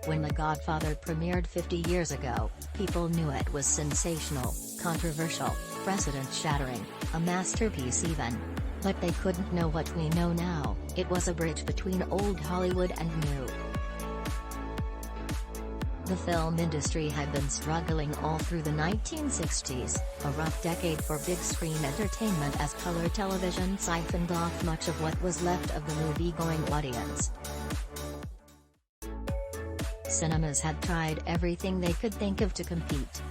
When The Godfather premiered 50 years ago, people knew it was sensational, controversial, precedent-shattering, a masterpiece even. But they couldn't know what we know now. It was a bridge between old Hollywood and new. The film industry had been struggling all through the 1960s, a rough decade for big-screen entertainment as color television siphoned off much of what was left of the movie-going audience. Cinemas had tried everything they could think of to compete.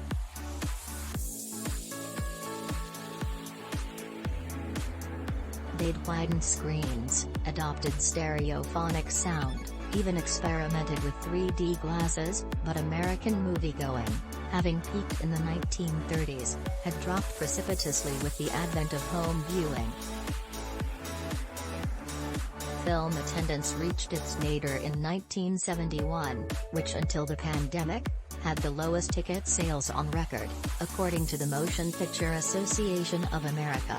They'd widened screens, adopted stereophonic sound, even experimented with 3D glasses, but American moviegoing, having peaked in the 1930s, had dropped precipitously with the advent of home viewing. Film attendance reached its nadir in 1971, which until the pandemic, had the lowest ticket sales on record, according to the Motion Picture Association of America.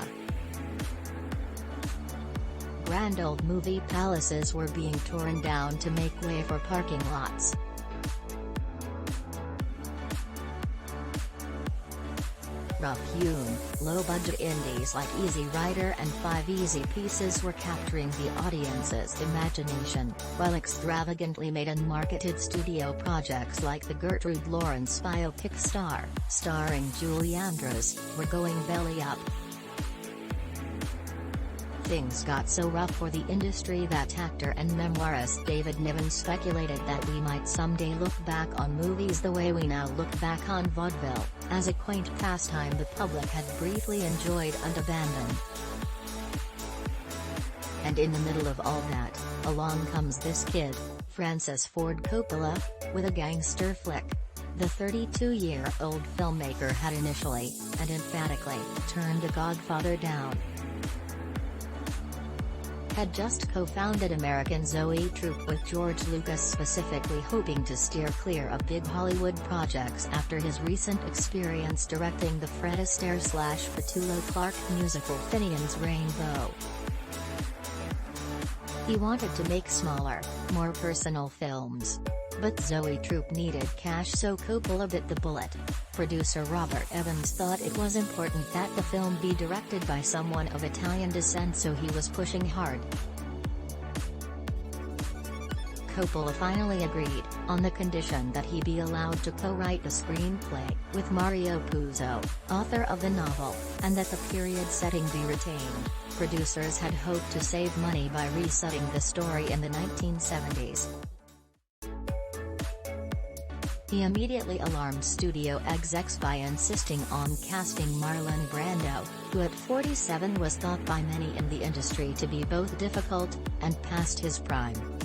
Grand old movie palaces were being torn down to make way for parking lots. Rough-hewn, low-budget indies like Easy Rider and Five Easy Pieces were capturing the audience's imagination, while extravagantly made and marketed studio projects like the Gertrude Lawrence biopic starring Julie Andrews, were going belly up. Things got so rough for the industry that actor and memoirist David Niven speculated that we might someday look back on movies the way we now look back on vaudeville, as a quaint pastime the public had briefly enjoyed and abandoned. And in the middle of all that, along comes this kid, Francis Ford Coppola, with a gangster flick. The 32-year-old filmmaker had initially, and emphatically, turned The Godfather down. Had just co-founded American Zoetrope with George Lucas, specifically hoping to steer clear of big Hollywood projects after his recent experience directing the Fred Astaire / Petula Clark musical Finian's Rainbow. He wanted to make smaller, more personal films. But Zoetrope needed cash, so Coppola bit the bullet. Producer Robert Evans thought it was important that the film be directed by someone of Italian descent, so he was pushing hard. Coppola finally agreed, on the condition that he be allowed to co-write the screenplay, with Mario Puzo, author of the novel, and that the period setting be retained. Producers had hoped to save money by resetting the story in the 1970s. He immediately alarmed studio execs by insisting on casting Marlon Brando, who at 47 was thought by many in the industry to be both difficult, and past his prime.